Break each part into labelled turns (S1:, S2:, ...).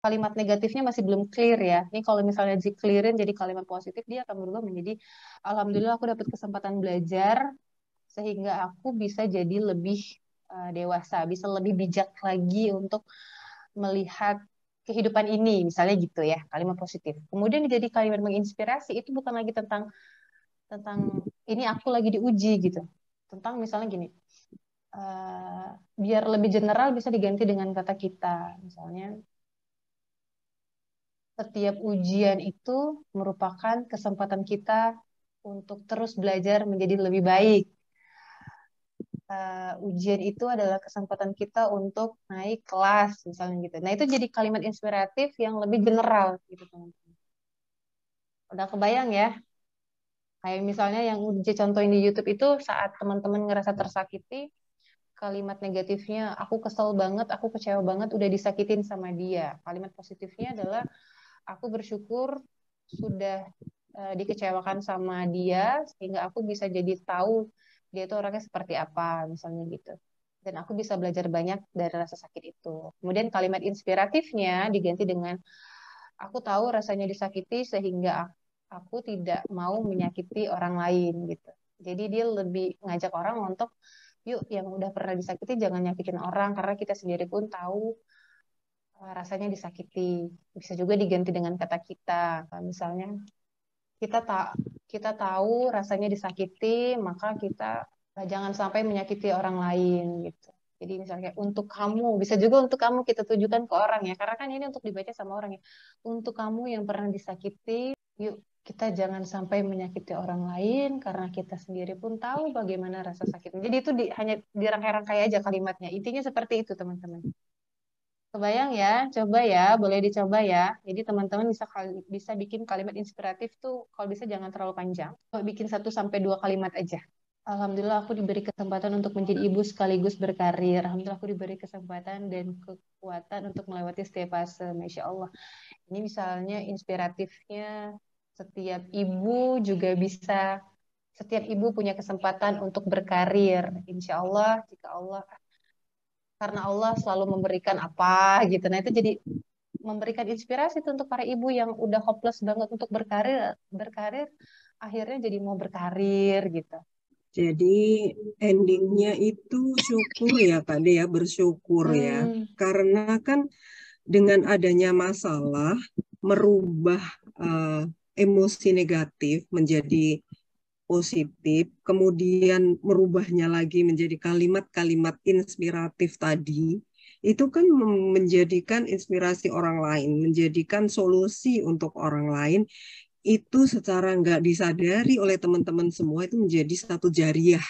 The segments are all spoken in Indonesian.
S1: kalimat negatifnya masih belum clear ya. Ini kalau misalnya di clearin jadi kalimat positif, dia akan berubah menjadi alhamdulillah aku dapat kesempatan belajar sehingga aku bisa jadi lebih dewasa, bisa lebih bijak lagi untuk melihat kehidupan ini, misalnya gitu ya, kalimat positif. Kemudian jadi kalimat menginspirasi itu bukan lagi tentang tentang ini aku lagi diuji gitu. Tentang misalnya gini, eh, biar lebih general bisa diganti dengan kata kita, misalnya setiap ujian itu merupakan kesempatan kita untuk terus belajar menjadi lebih baik. Ujian itu adalah kesempatan kita untuk naik kelas, misalnya gitu. Nah, itu jadi kalimat inspiratif yang lebih general gitu, teman-teman. Udah kebayang ya? Kayak misalnya yang uji contohin di YouTube itu saat teman-teman ngerasa tersakiti, kalimat negatifnya, aku kesel banget, aku kecewa banget, udah disakitin sama dia. Kalimat positifnya adalah, aku bersyukur sudah dikecewakan sama dia sehingga aku bisa jadi tahu dia itu orangnya seperti apa misalnya gitu. Dan aku bisa belajar banyak dari rasa sakit itu. Kemudian kalimat inspiratifnya diganti dengan aku tahu rasanya disakiti sehingga aku tidak mau menyakiti orang lain gitu. Jadi dia lebih ngajak orang untuk yuk yang udah pernah disakiti jangan nyakitin orang karena kita sendiri pun tahu rasanya disakiti. Bisa juga diganti dengan kata kita. Misalnya kita tak kita tahu rasanya disakiti, maka kita jangan sampai menyakiti orang lain gitu. Jadi misalnya kayak, untuk kamu, bisa juga untuk kamu kita tujukan ke orang ya, karena kan ini untuk dibaca sama orang ya. Untuk kamu yang pernah disakiti, yuk kita jangan sampai menyakiti orang lain karena kita sendiri pun tahu bagaimana rasa sakitnya. Jadi itu hanya dirangkai-rangkai aja kalimatnya. Intinya seperti itu, teman-teman. Kebayang ya, coba ya, boleh dicoba ya. Jadi teman-teman bisa bikin kalimat inspiratif tuh kalau bisa jangan terlalu panjang. Kalau bikin 1 sampai 2 kalimat aja. Alhamdulillah aku diberi kesempatan untuk menjadi ibu sekaligus berkarir. Alhamdulillah aku diberi kesempatan dan kekuatan untuk melewati setiap fase. Masya Allah. Ini misalnya inspiratifnya setiap ibu juga bisa, setiap ibu punya kesempatan untuk berkarir. Insya Allah, jika Allah karena Allah selalu memberikan apa gitu. Nah, itu jadi memberikan inspirasi tuh untuk para ibu yang udah hopeless banget untuk berkarir akhirnya jadi mau berkarir gitu.
S2: Jadi endingnya itu syukur ya Kak Dea, bersyukur ya.
S1: Hmm,
S2: Karena kan dengan adanya masalah merubah eh, emosi negatif menjadi positif, kemudian merubahnya lagi menjadi kalimat-kalimat inspiratif tadi, itu kan menjadikan inspirasi orang lain, menjadikan solusi untuk orang lain, itu secara nggak disadari oleh teman-teman semua itu menjadi satu jariah.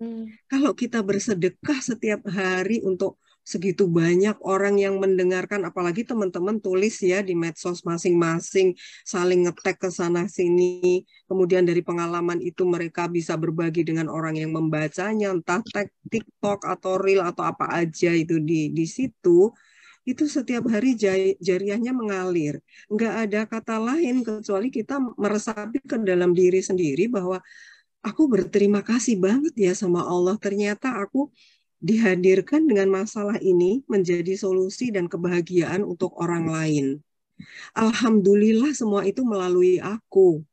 S1: hmm.
S2: Kalau kita bersedekah setiap hari untuk segitu banyak orang yang mendengarkan, apalagi teman-teman tulis ya di medsos masing-masing, saling ngetek ke sana sini, kemudian dari pengalaman itu mereka bisa berbagi dengan orang yang membacanya, entah TikTok atau Reel atau apa aja itu di situ, itu setiap hari jariahnya mengalir. Nggak ada kata lain kecuali kita meresapi ke dalam diri sendiri bahwa aku berterima kasih banget ya sama Allah. Ternyata aku dihadirkan dengan masalah ini menjadi solusi dan kebahagiaan untuk orang lain. Alhamdulillah semua itu melalui aku.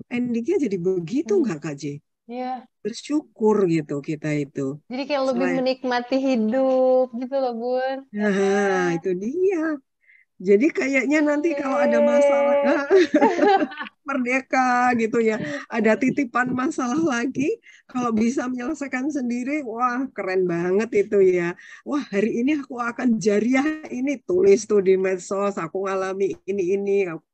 S2: Endingnya jadi begitu
S1: Hmm.
S2: nggak Kak J?
S1: Ya,
S2: Bersyukur gitu kita itu.
S1: jadi kayak lebih
S2: Selain,
S1: menikmati hidup gitu loh, Bun. Ya
S2: nah
S1: kan?
S2: itu dia. Jadi kayaknya nanti kalau ada masalah,
S1: Yeay.
S2: merdeka gitu ya. Ada titipan masalah lagi, kalau bisa menyelesaikan sendiri, wah keren banget itu ya. Wah hari ini aku akan jariah ini, tulis tuh di medsos, aku ngalami ini, aku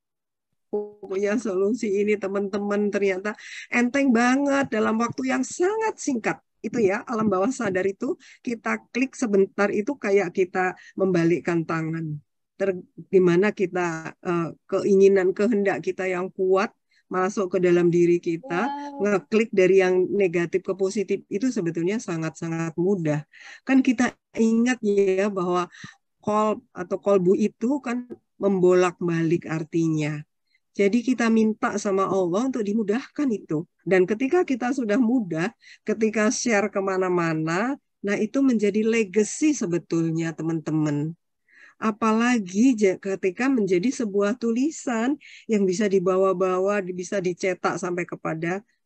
S2: punya solusi ini teman-teman, ternyata enteng banget dalam waktu yang sangat singkat. Itu ya, alam bawah sadar itu kita klik sebentar itu kayak kita membalikkan tangan. Di mana kita keinginan kehendak kita yang kuat masuk ke dalam diri kita,
S1: Wow.
S2: ngeklik dari yang negatif ke positif itu sebetulnya sangat-sangat mudah. Kan kita ingat ya bahwa atau kolbu itu kan membolak-balik artinya. Jadi kita minta sama Allah untuk dimudahkan itu. Dan ketika kita sudah mudah, ketika share kemana-mana, nah itu menjadi legacy sebetulnya teman-teman. Apalagi ketika menjadi sebuah tulisan yang bisa dibawa-bawa, bisa dicetak sampai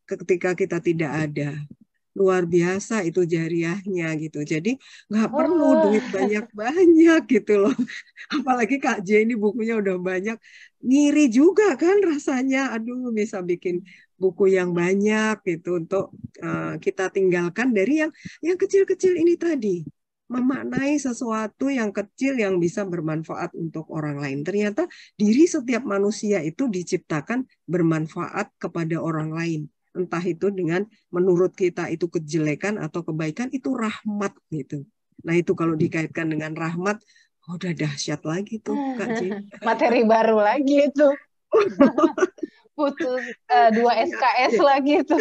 S2: ketika kita tidak ada. Luar biasa itu jariahnya gitu. Jadi nggak perlu duit
S1: Oh.
S2: banyak-banyak gitu loh. Apalagi Kak J ini bukunya udah banyak. Ngiri juga kan rasanya. Aduh, bisa bikin buku yang banyak gitu untuk kita tinggalkan dari yang kecil-kecil ini tadi. Memaknai sesuatu yang kecil yang bisa bermanfaat untuk orang lain. Ternyata diri setiap manusia itu diciptakan bermanfaat kepada orang lain. Entah itu dengan menurut kita itu kejelekan atau kebaikan, itu rahmat gitu. Nah itu kalau dikaitkan dengan rahmat, oh, udah dahsyat lagi tuh Kak J.
S1: Materi baru lagi itu. Butuh 2
S2: Ya,
S1: SKS
S2: ya,
S1: lagi tuh.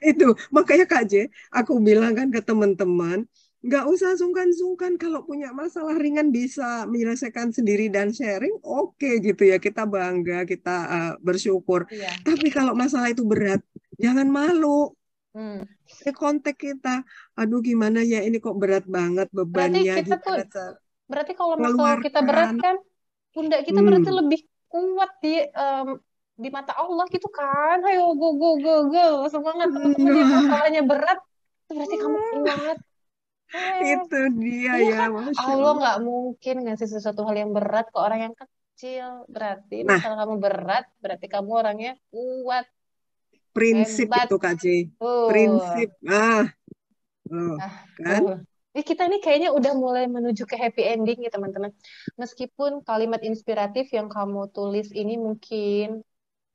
S2: itu makanya Kak J, aku bilang kan ke teman-teman, nggak usah sungkan-sungkan kalau punya masalah ringan bisa menyelesaikan sendiri dan sharing, oke gitu ya, kita bangga, kita bersyukur.
S1: Iya.
S2: Tapi kalau masalah itu berat, jangan malu.
S1: Hmm.
S2: Kontak kita, aduh gimana ya ini kok berat banget
S1: Berarti
S2: bebannya,
S1: kita tuh,
S2: gimana cara
S1: berarti kalau masalah kita berat
S2: mengeluarkan.
S1: kan, pundak kita berarti
S2: Hmm.
S1: lebih kuat di mata Allah gitu kan. Ayo go. Semangat teman-teman yang
S2: Nah,
S1: masalahnya berat. Itu berarti kamu kuat.
S2: itu dia
S1: Iya
S2: ya,
S1: kan?
S2: Masya
S1: Allah
S2: Allah.
S1: nggak mungkin ngasih sesuatu hal yang berat ke orang yang kecil. Berarti
S2: Nah,
S1: masalah kamu berat, berarti kamu orangnya kuat,
S2: prinsip
S1: hebat.
S2: itu Kak J.
S1: Tuh.
S2: Prinsip. Ah, oh,
S1: Ah,
S2: kan?
S1: tuh. Kita nih kayaknya udah mulai menuju ke happy ending ya teman-teman. Meskipun kalimat inspiratif yang kamu tulis ini mungkin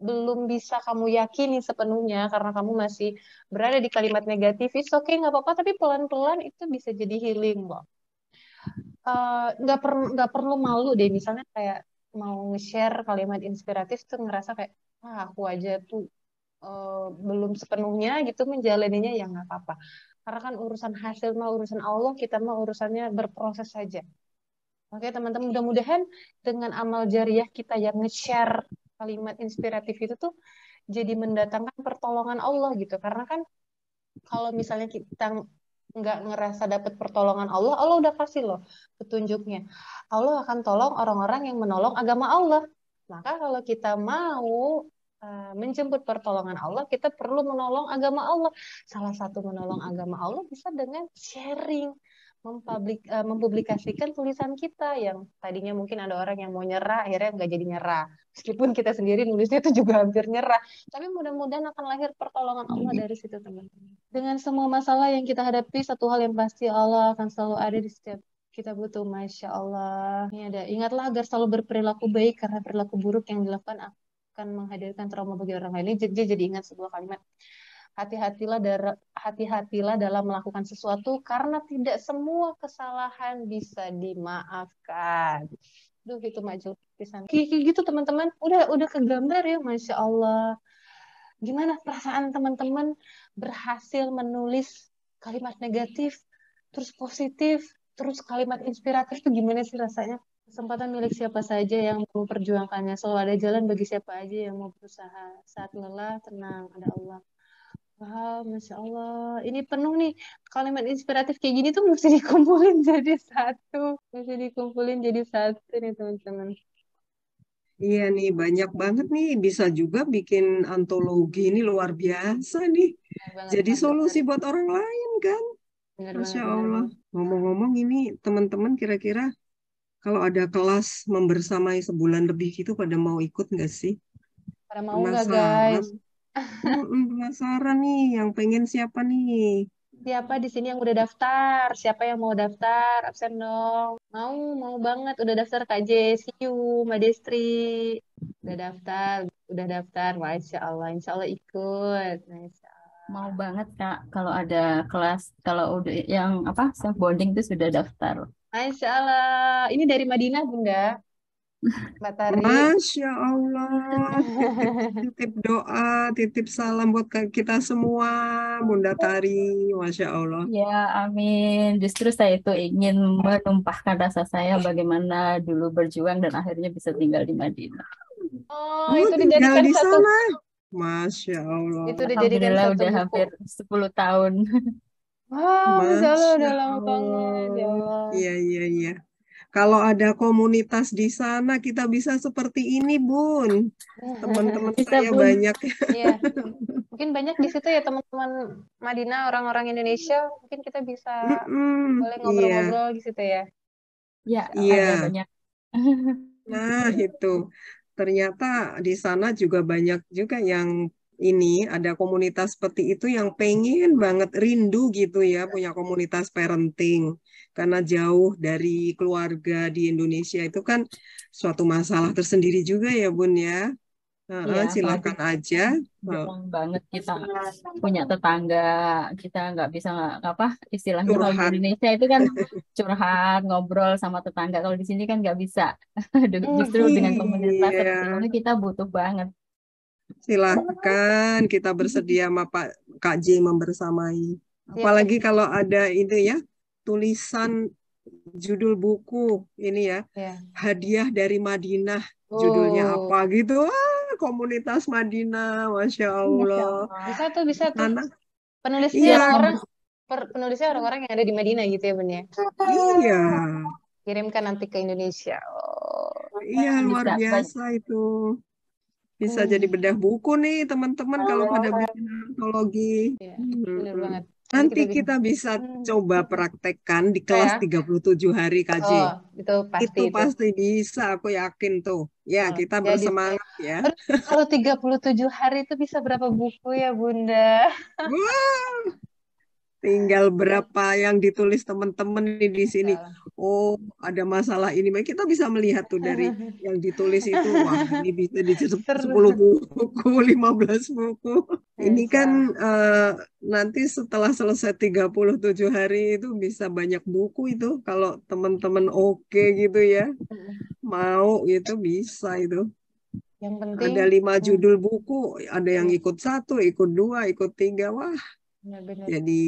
S1: belum bisa kamu yakini sepenuhnya karena kamu masih berada di kalimat negatif. It's okay, nggak apa-apa. Tapi pelan-pelan itu bisa jadi healing loh. Nggak perlu malu deh. Misalnya kayak mau nge-share kalimat inspiratif tuh ngerasa kayak, ah aku aja tuh belum sepenuhnya gitu menjalaninya ya nggak apa-apa. Karena kan urusan hasil mah urusan Allah, kita mah urusannya berproses saja. Oke teman-teman, mudah-mudahan dengan amal jariah kita yang nge-share kalimat inspiratif itu tuh jadi mendatangkan pertolongan Allah gitu. Karena kan kalau misalnya kita nggak ngerasa dapat pertolongan Allah, Allah udah kasih loh petunjuknya. Allah akan tolong orang-orang yang menolong agama Allah. Maka kalau kita mau menjemput pertolongan Allah, kita perlu menolong agama Allah. Salah satu menolong agama Allah bisa dengan sharing, mempublikasikan tulisan kita yang tadinya mungkin ada orang yang mau nyerah, akhirnya nggak jadi nyerah. Meskipun kita sendiri nulisnya itu juga hampir nyerah. Tapi mudah-mudahan akan lahir pertolongan Allah dari situ, teman-teman. Dengan semua masalah yang kita hadapi, satu hal yang pasti Allah akan selalu ada di setiap kita butuh. Masya Allah. Ini ada. Ingatlah agar selalu berperilaku baik karena perilaku buruk yang dilakukan akan menghadirkan trauma bagi orang lain. Ini jadi ingat sebuah kalimat. Hati-hatilah dalam melakukan sesuatu karena tidak semua kesalahan bisa dimaafkan. Duh, itu maju pisan. Kayak gitu teman-teman. Udah kegambar ya, Masya Allah. Gimana perasaan teman-teman berhasil menulis kalimat negatif, terus positif, terus kalimat inspiratif itu gimana sih rasanya? Kesempatan milik siapa saja yang mau memperjuangkannya. Selalu ada jalan bagi siapa aja yang mau berusaha. Saat lelah, tenang, ada Allah. Wah, Masya Allah. Ini penuh nih. Kalimat inspiratif kayak gini tuh mesti dikumpulin jadi satu. Mesti dikumpulin jadi satu nih, teman-teman.
S2: Iya nih, banyak banget nih. Bisa juga bikin antologi, ini luar biasa nih.
S1: Benar banget,
S2: Jadi
S1: Kak.
S2: solusi
S1: Benar.
S2: buat orang lain kan?
S1: Benar
S2: Masya
S1: banget, benar
S2: Allah.
S1: banget.
S2: Ngomong-ngomong ini teman-teman kira-kira kalau ada kelas membersamai sebulan lebih gitu pada mau ikut nggak sih?
S1: Pada mau nggak,
S2: Penasaran.
S1: guys?
S2: Penasaran nih, yang pengen siapa nih?
S1: Siapa di sini yang udah daftar? Siapa yang mau daftar? Absen dong. Mau banget. Udah daftar Kak Jessiu, Mbak Destri. Udah daftar, udah daftar. Masya Allah, Insya Allah ikut. Masya
S3: Mau
S1: Allah.
S3: banget Kak kalau ada kelas, kalau udah yang apa self bonding itu sudah daftar.
S1: Masya Allah. Ini dari Madinah, Bunda. Mbak Tari.
S2: Masya Allah, titip doa, titip salam buat kita semua, Bunda Tari, Masya Allah.
S3: Ya, amin. Justru saya itu ingin menumpahkan rasa saya bagaimana dulu berjuang dan akhirnya bisa tinggal di Madinah.
S1: Oh,
S2: Oh,
S1: itu
S2: tinggal
S1: dijadikan
S2: di
S1: satu.
S2: sana. Masya
S1: Itu
S2: Allah.
S1: dijadikan
S3: Alhamdulillah
S1: satu
S3: udah
S1: buku.
S3: hampir 10 tahun.
S1: Wah, Masya Allah,
S2: Masya
S1: udah lama banget. Ya
S2: Allah.
S1: Allah.
S2: Iya, iya, iya. Kalau ada komunitas di sana, kita bisa seperti ini, Bun. Teman-teman
S3: Bisa,
S2: saya
S3: Bun.
S2: banyak.
S1: Iya, mungkin banyak di situ ya teman-teman Madinah, orang-orang Indonesia. Mungkin kita bisa boleh
S2: Iya,
S1: ngobrol-ngobrol di situ ya.
S3: Ya,
S1: Insya Allah.
S3: ada
S2: iya.
S3: banyak.
S2: Nah, itu. Ternyata di sana juga banyak juga yang ini ada komunitas seperti itu yang pengen banget rindu gitu ya punya komunitas parenting karena jauh dari keluarga di Indonesia itu kan suatu masalah tersendiri juga ya Bun ya.
S3: Iya, apalagi
S2: Silakan aja. Eh,
S3: jarang banget kita punya tetangga, kita nggak bisa apa istilahnya kalau di
S2: Curhat.
S3: Indonesia itu kan curhat, ngobrol sama tetangga. Kalau di sini kan nggak bisa. Justru dengan komunitas seperti
S2: Iya,
S3: ini kita butuh banget.
S2: silakan kita bersedia sama Pak Kak J membersamai.
S1: Siap,
S2: Apalagi kalau ada itu ya tulisan judul buku ini ya,
S1: ya.
S2: hadiah dari Madinah, judulnya
S1: Oh,
S2: apa gitu. Komunitas Madinah, Masya
S3: Masya
S2: Allah.
S3: Allah.
S1: bisa tuh.
S2: Anak,
S1: Penulisnya
S2: iya,
S1: orang-orang, penulisnya orang-orang yang ada di Madinah gitu ya, Bun ya.
S2: iya,
S1: Kirimkan nanti ke Indonesia. Oh,
S2: iya luar
S3: Bisa
S2: biasa itu. Bisa jadi
S1: hmm,
S2: bedah buku nih teman-teman kalau pada bikin antologi.
S1: ya, benar
S2: Hmm.
S1: banget. Nanti
S2: Nanti
S1: kita bikin.
S2: kita bisa coba praktekkan di
S1: Bisa
S2: kelas
S1: ya.
S2: 37 hari KJ.
S1: Oh, itu pasti
S2: Itu
S1: itu.
S2: pasti bisa, aku yakin tuh. Ya,
S1: Oh,
S2: kita
S1: jadi
S2: bersemangat ya.
S1: aduh, kalau 37 hari itu bisa berapa buku ya, Bunda?
S2: Wah, tinggal berapa yang ditulis teman-teman nih di
S1: Masya
S2: sini.
S1: Allah.
S2: Oh, ada masalah ini. Kita bisa melihat tuh dari yang ditulis itu, wah, ini bisa di 10
S1: Seru.
S2: buku, 15 buku. Ini
S1: Masya
S2: kan
S1: Allah.
S2: nanti setelah selesai 37 hari itu bisa banyak buku itu. Kalau teman-teman oke gitu ya, mau gitu bisa itu.
S1: Yang penting,
S2: Ada 5
S1: hmm,
S2: judul buku, ada yang
S1: iya,
S2: ikut satu, ikut dua, ikut tiga. Wah,
S1: benar-benar.
S2: jadi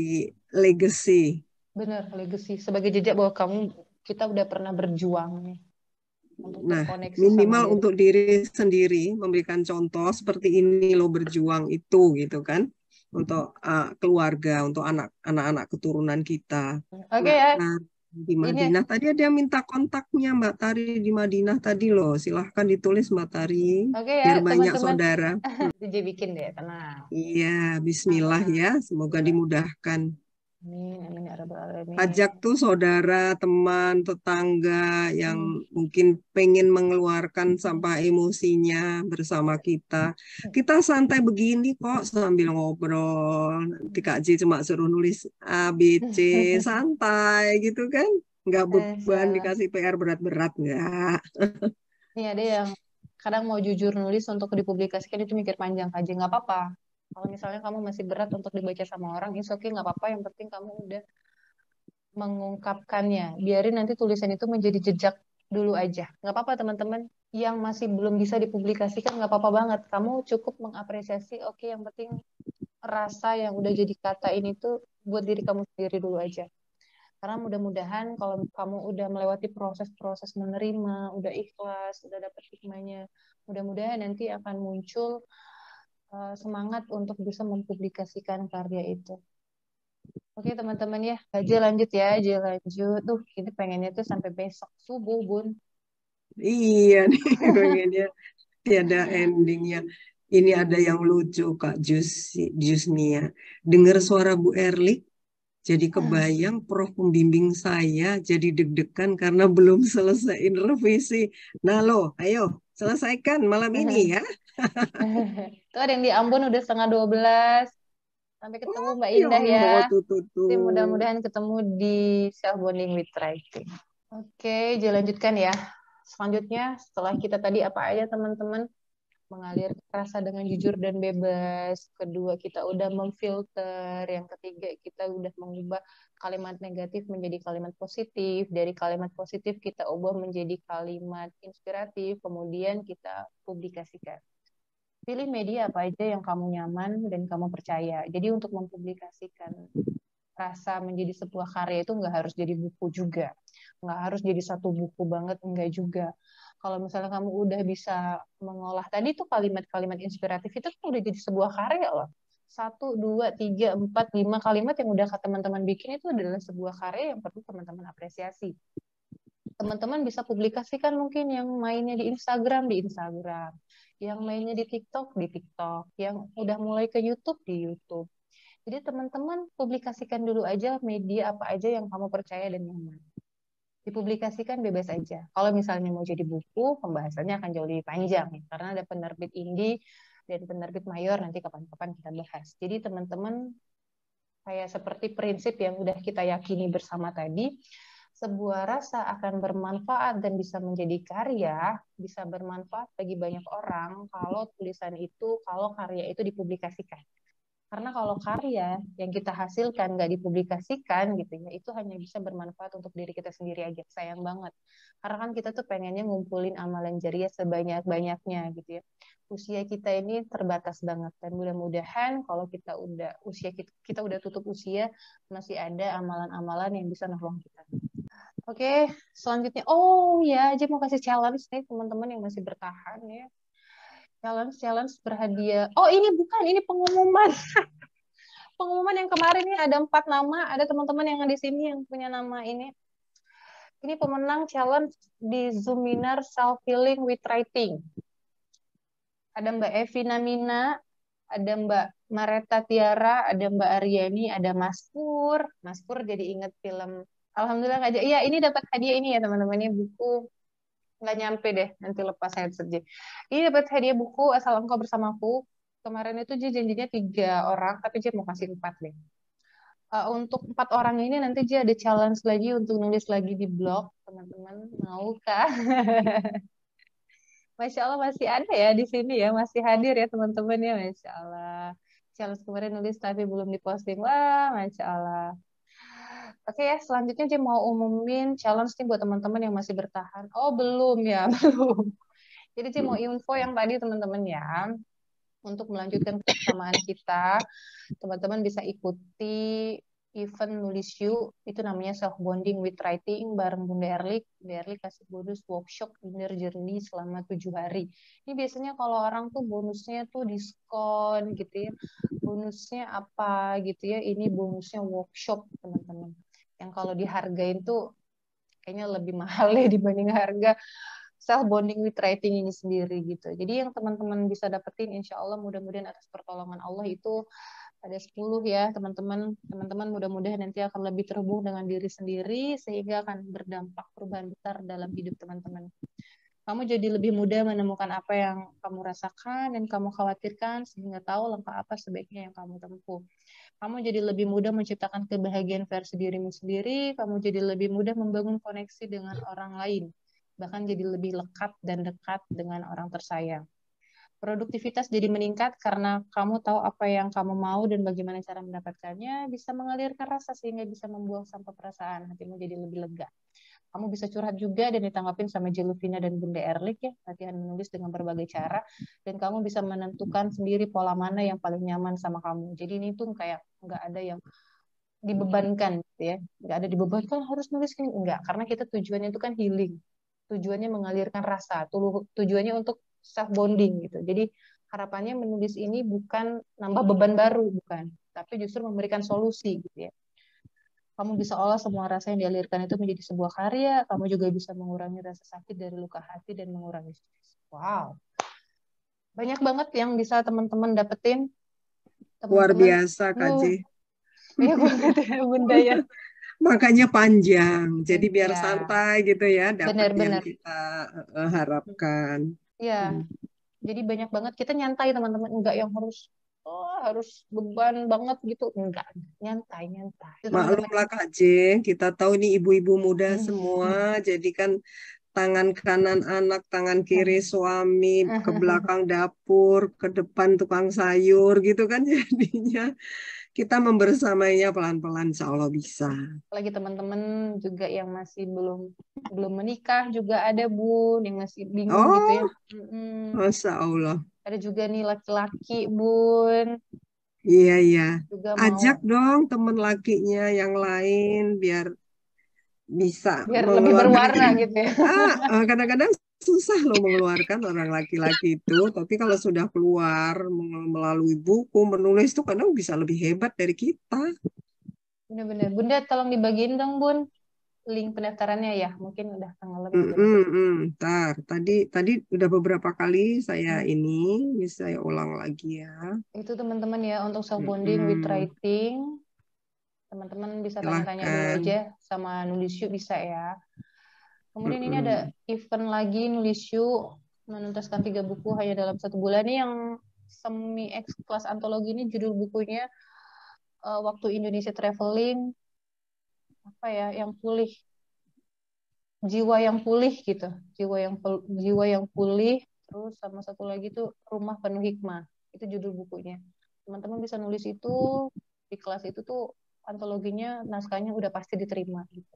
S2: legacy.
S1: Benar, legacy. Sebagai jejak bahwa kita udah pernah berjuang nih untuk
S2: Nah,
S1: terkoneksi sama
S2: minimal
S1: diri.
S2: untuk diri sendiri memberikan contoh seperti ini lo berjuang itu gitu kan. Untuk keluarga, untuk anak-anak keturunan kita.
S1: Oke
S2: Mbak
S1: ya,
S2: Tari di
S1: ini
S2: Madinah. Tadi ada yang minta kontaknya Mbak Tari di Madinah tadi loh. Silahkan ditulis Mbak Tari
S1: oke ya
S2: biar banyak
S1: teman-teman.
S2: saudara.
S1: DJ bikin deh, tenang.
S2: Iya, Bismillah
S1: Tenang.
S2: ya. Semoga dimudahkan.
S1: Amin, amin ya rabbal
S2: Ajak
S1: alamin.
S2: tuh saudara, teman, tetangga yang
S1: Hmm.
S2: mungkin pengen mengeluarkan sampah emosinya bersama kita. Kita santai begini kok sambil ngobrol. Nanti Kak Ji cuma suruh nulis A, B, C, santai gitu kan. Nggak
S1: Insya
S2: beban
S1: Allah.
S2: dikasih PR berat-berat, nggak.
S1: Nih ada yang kadang mau jujur nulis untuk dipublikasikan itu mikir panjang aja, nggak apa-apa. Kalau misalnya kamu masih berat untuk dibaca sama orang, it's okay, nggak apa-apa. Yang penting kamu udah mengungkapkannya. Biarin nanti tulisan itu menjadi jejak dulu aja. Nggak apa-apa teman-teman. Yang masih belum bisa dipublikasikan nggak apa-apa banget. Kamu cukup mengapresiasi, oke, yang penting rasa yang udah jadi kata ini tuh buat diri kamu sendiri dulu aja. Karena mudah-mudahan kalau kamu udah melewati proses-proses menerima, udah ikhlas, udah dapet hikmahnya, mudah-mudahan nanti akan muncul semangat untuk bisa mempublikasikan karya itu. Oke teman-teman ya, aja lanjut ya, aja lanjut. Tuh, ini pengennya tuh sampai besok subuh, Bun.
S2: Iya nih, pengennya tiada endingnya. Ini ada yang lucu Kak Jusnia. Dengar suara Bu Erlik, jadi kebayang Prof pembimbing saya jadi deg-degan karena belum selesaiin revisi. Nah lo, ayo selesaikan malam ini ya.
S1: Tuh ada yang di Ambon udah setengah 12. Sampai ketemu Mbak
S2: Ya
S1: Indah ya.
S2: Allah, tuh.
S1: Nanti mudah-mudahan ketemu di Self Bonding with Writing. Oke, lanjutkan ya. Selanjutnya, setelah kita tadi apa aja teman-teman? Mengalir rasa dengan jujur dan bebas. Kedua, kita udah memfilter. Yang ketiga, kita udah mengubah kalimat negatif menjadi kalimat positif. Dari kalimat positif, kita ubah menjadi kalimat inspiratif. Kemudian kita publikasikan. Pilih media apa aja yang kamu nyaman dan kamu percaya. Jadi untuk mempublikasikan rasa menjadi sebuah karya itu nggak harus jadi buku juga. Nggak harus jadi satu buku banget, enggak juga. Kalau misalnya kamu udah bisa mengolah tadi tuh kalimat-kalimat inspiratif itu kan udah jadi sebuah karya loh. 1, 2, 3, 4, 5 kalimat yang udah teman-teman bikin itu adalah sebuah karya yang perlu teman-teman apresiasi. Teman-teman bisa publikasikan mungkin yang mainnya di Instagram, yang mainnya di TikTok, yang udah mulai ke YouTube, di YouTube. Jadi teman-teman publikasikan dulu aja media apa aja yang kamu percaya dan nyaman. Dipublikasikan bebas aja. Kalau misalnya mau jadi buku, pembahasannya akan jauh lebih panjang ya, karena ada penerbit indie dan penerbit mayor, nanti kapan-kapan kita bahas. Jadi teman-teman kayak seperti prinsip yang udah kita yakini bersama tadi, sebuah rasa akan bermanfaat dan bisa menjadi karya, bisa bermanfaat bagi banyak orang kalau karya itu dipublikasikan. Karena kalau karya yang kita hasilkan nggak dipublikasikan gitu ya, itu hanya bisa bermanfaat untuk diri kita sendiri aja. Sayang banget. Karena kan kita tuh pengennya ngumpulin amalan jariah sebanyak-banyaknya gitu ya. Usia kita ini terbatas banget, dan mudah-mudahan kalau kita udah tutup usia, masih ada amalan-amalan yang bisa nolong kita. Oke, selanjutnya. Oh ya, aja mau kasih challenge nih teman-teman yang masih bertahan ya. Challenge berhadiah. Oh ini bukan, ini pengumuman. Pengumuman yang kemarin nih ada 4 nama. Ada teman-teman yang di sini yang punya nama ini. Ini pemenang challenge di Zoominar Self Healing with Writing. Ada Mbak Evi Namina, ada Mbak Mareta Tiara, ada Mbak Aryani, ada Mas Pur. Mas Pur jadi inget film. Alhamdulillah aja. Iya, ini dapat hadiah ini ya teman-teman. Ini buku nggak nyampe deh, nanti lepas saya saja. Ini dapat hadiah buku Asal Engkau Bersamaku. Kemarin itu dia janjinya 3 orang, tapi dia mau kasih 4 deh. Untuk 4 orang ini nanti dia ada challenge lagi untuk nulis lagi di blog, teman-teman mau kah? Masya Allah masih ada ya di sini ya, masih hadir ya teman-teman ya, Masya Allah. Challenge kemarin nulis tapi belum diposting, wah Masya Allah. Oke ya, selanjutnya dia mau umumin challenge nih buat teman-teman yang masih bertahan. Oh belum ya, belum. Jadi dia mau info yang tadi teman-teman ya. Untuk melanjutkan kebersamaan kita, teman-teman bisa ikuti event Nulis You, itu namanya Self Bonding with Writing bareng Bunda Erlik. Bunda Erlik kasih bonus workshop Inner Journey selama 7 hari. Ini biasanya kalau orang tuh bonusnya tuh diskon gitu ya. Bonusnya apa gitu ya, ini bonusnya workshop teman-teman. Yang kalau dihargain tuh kayaknya lebih mahal ya dibanding harga self bonding with writing ini sendiri gitu. Jadi yang teman-teman bisa dapetin insya Allah mudah-mudahan atas pertolongan Allah itu ada 10 ya teman-teman. Teman-teman mudah-mudahan nanti akan lebih terhubung dengan diri sendiri sehingga akan berdampak perubahan besar dalam hidup teman-teman. Kamu jadi lebih mudah menemukan apa yang kamu rasakan dan kamu khawatirkan sehingga tahu langkah apa sebaiknya yang kamu tempuh. Kamu jadi lebih mudah menciptakan kebahagiaan versi dirimu sendiri, kamu jadi lebih mudah membangun koneksi dengan orang lain, bahkan jadi lebih lekat dan dekat dengan orang tersayang. Produktivitas jadi meningkat karena kamu tahu apa yang kamu mau dan bagaimana cara mendapatkannya, bisa mengalirkan rasa sehingga bisa membuang sampah perasaan, hatimu jadi lebih lega. Kamu bisa curhat juga dan ditanggapin sama Jeluvina dan Bunda Erlik ya, latihan menulis dengan berbagai cara, dan kamu bisa menentukan sendiri pola mana yang paling nyaman sama kamu. Jadi ini tuh kayak nggak ada yang dibebankan gitu ya, nggak ada dibebankan harus nulis ini, enggak, karena kita tujuannya itu kan healing, tujuannya mengalirkan rasa, tujuannya untuk self bonding gitu. Jadi harapannya menulis ini bukan nambah beban baru, bukan, tapi justru memberikan solusi gitu ya. Kamu bisa olah semua rasa yang dialirkan itu menjadi sebuah karya. Kamu juga bisa mengurangi rasa sakit dari luka hati dan mengurangi stres. Wow. Banyak banget yang bisa teman-teman dapetin.
S2: Luar
S1: Teman-teman,
S2: biasa, Kak J.
S1: banyak banget ya Bunda ya.
S2: Makanya panjang. Jadi biar
S1: Ya,
S2: santai gitu ya, dapat yang
S1: benar-benar.
S2: kita harapkan.
S1: Ya, jadi banyak banget. Kita nyantai teman-teman. Enggak yang harus beban banget gitu. Enggak, nyantai. Itu teman-teman.
S2: Maklumlah Kak J, kita tahu ini ibu-ibu muda semua, jadi kan tangan kanan anak, tangan kiri suami, ke belakang dapur, ke depan tukang sayur gitu kan jadinya kita membersamainya pelan-pelan, insya Allah bisa.
S1: Lagi teman-teman juga yang masih belum menikah juga ada Bun, yang masih bingung gitu ya.
S2: Oh, Masya Allah.
S1: Ada juga nih laki-laki Bun,
S2: Iya, iya.
S1: juga
S2: Ajak
S1: mau
S2: dong teman lakinya yang lain biar bisa
S1: biar lebih
S2: mengeluarkan.
S1: berwarna gitu ya.
S2: Kadang-kadang susah loh mengeluarkan orang laki-laki itu, tapi kalau sudah keluar melalui buku, menulis itu kadang bisa lebih hebat dari kita.
S1: Bener-bener. Bunda tolong dibagiin dong Bun. link pendaftarannya ya? Mungkin udah tanggal berapa?
S2: Ntar, tadi udah beberapa kali saya
S1: Hmm.
S2: ini, bisa saya ulang lagi ya.
S1: Itu teman-teman ya untuk self bonding with writing. Teman-teman bisa tanya-tanya dulu
S2: Silahkan.
S1: aja sama Nulisyu bisa ya. Kemudian ini ada event lagi Nulisyu menuntaskan 3 buku hanya dalam 1 bulan. Ini yang semi X kelas antologi ini judul bukunya Waktu Indonesia Traveling apa ya yang pulih jiwa yang pulih gitu jiwa yang pulih terus sama satu lagi tuh Rumah Penuh Hikmah itu judul bukunya teman-teman bisa nulis itu di kelas itu tuh antologinya naskahnya udah pasti diterima gitu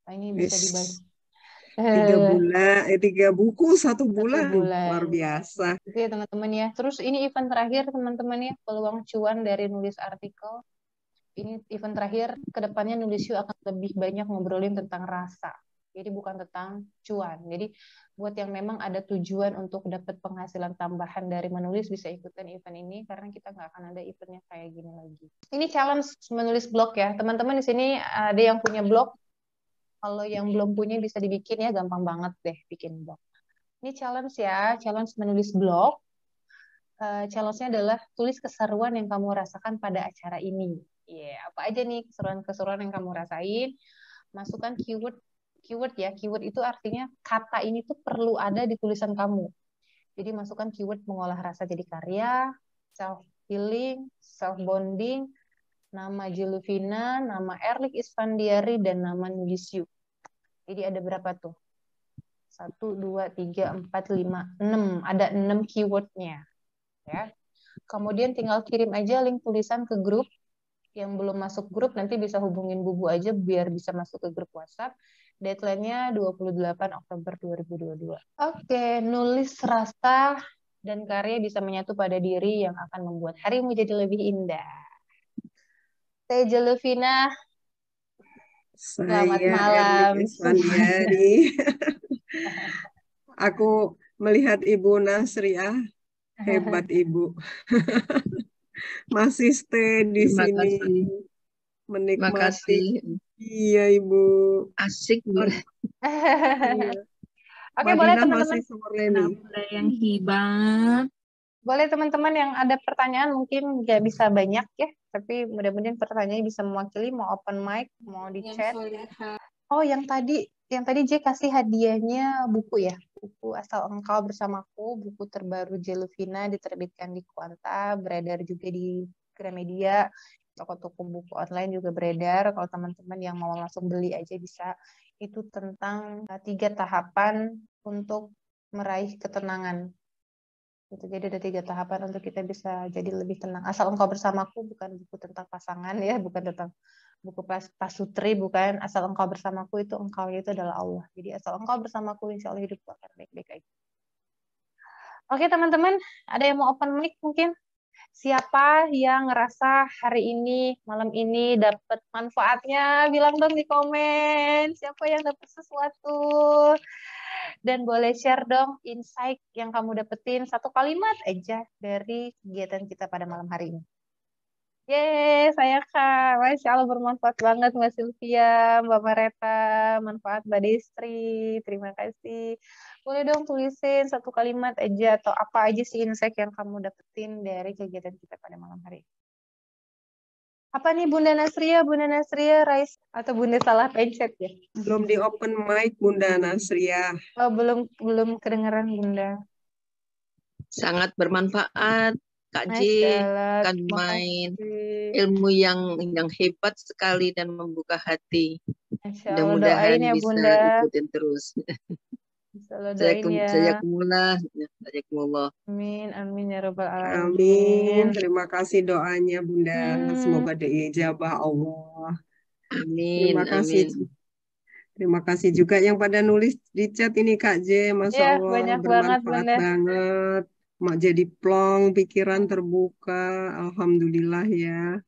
S1: nah ini bisa dibaca
S2: 3 buku 1
S1: 1
S2: bulan,
S1: bulan
S2: luar biasa.
S1: itu ya teman-teman ya terus ini event terakhir teman-teman ya peluang cuan dari nulis artikel ini event terakhir kedepannya Nulisyu akan lebih banyak ngobrolin tentang rasa. Jadi bukan tentang cuan. Jadi buat yang memang ada tujuan untuk dapat penghasilan tambahan dari menulis bisa ikutan event ini karena kita nggak akan ada eventnya kayak gini lagi. Ini challenge menulis blog ya. Teman-teman di sini ada yang punya blog. Kalau yang belum punya bisa dibikin ya, gampang banget deh bikin blog. Ini challenge ya, challenge menulis blog. Challenge-nya adalah tulis keseruan yang kamu rasakan pada acara ini. Apa aja nih keseruan-keseruan yang kamu rasain? Masukkan keyword ya. Keyword itu artinya kata ini tuh perlu ada di tulisan kamu. Jadi masukkan keyword mengolah rasa jadi karya, self healing, self bonding, nama Julufina, nama Erlik Isfandiari dan nama Nulisyu. Jadi ada berapa tuh? 1, 2, 3, 4, 5, 6. Ada 6 keywordnya. Ya. Kemudian tinggal kirim aja link tulisan ke grup. Yang belum masuk grup nanti bisa hubungin Bubu aja biar bisa masuk ke grup WhatsApp. Deadline-nya 28 Oktober 2022. Oke, nulis rasa dan karya bisa menyatu pada diri yang akan membuat harimu jadi lebih indah. Saya Jeluvina. Selamat
S2: Saya
S1: malam.
S2: Erlik Isfandiari. Aku melihat Ibu Nasriah, hebat Ibu. Masih stay di
S4: Terima
S2: sini.
S4: kasih. Terima
S2: Menikmati.
S4: kasih.
S2: Iya, Ibu.
S4: Asik, Bu.
S2: Iya.
S1: Oke, boleh
S2: Madinah
S1: teman-teman.
S2: masih sore nih.
S3: Ada yang hibah.
S1: Boleh teman-teman yang ada pertanyaan mungkin nggak bisa banyak ya, tapi mudah-mudahan pertanyaannya bisa mewakili, mau open mic, mau di chat. Oh, yang tadi J kasih hadiahnya buku ya, buku Asal Engkau Bersamaku, buku terbaru Jeluvina diterbitkan di Kuanta, beredar juga di Gramedia, toko-toko buku online juga beredar. Kalau teman-teman yang mau langsung beli aja bisa. Itu tentang 3 tahapan untuk meraih ketenangan. Gitu. Jadi ada 3 tahapan untuk kita bisa jadi lebih tenang. Asal Engkau Bersamaku bukan buku tentang pasangan ya, bukan tentang buku pasutri, bukan. Asal Engkau Bersamaku itu engkaunya itu adalah Allah. Jadi asal Engkau bersamaku, insya Allah hidupku akan baik-baik aja. Oke teman-teman, ada yang mau open mic mungkin? Siapa yang ngerasa hari ini, malam ini dapat manfaatnya? Bilang dong di komen. Siapa yang dapat sesuatu? Dan boleh share dong insight yang kamu dapetin 1 kalimat aja dari kegiatan kita pada malam hari ini. Yeay, saya Kak. Masya Allah bermanfaat banget Mbak Sylvia, Mbak Mareta, manfaat Mbak Destri. Terima kasih. Boleh dong tulisin 1 kalimat aja atau apa aja sih insight yang kamu dapetin dari kegiatan kita pada malam hari ini. Apa nih Bunda Nasria, Rais, atau Bunda salah pencet ya?
S2: Belum di open mic Bunda Nasriah.
S1: Oh, belum kedengeran Bunda.
S4: Sangat bermanfaat, Kak J. Akan main ilmu yang hebat sekali dan membuka hati. Mudah-mudahan
S1: doain ya
S4: bisa
S1: Bunda.
S4: ikutin terus.
S1: Doain ya.
S4: Jazakumullah.
S1: Amin ya robbal alamin.
S2: Amin. Terima kasih doanya Bunda. Semoga diijabah Allah.
S4: Amin.
S2: Terima kasih.
S4: Amin.
S2: Terima kasih juga yang pada nulis di chat ini Kak J. Masya
S1: Ya,
S2: Allah
S1: banyak
S2: bermanfaat
S1: banget,
S2: banget. Mak jadi plong, pikiran terbuka. Alhamdulillah ya.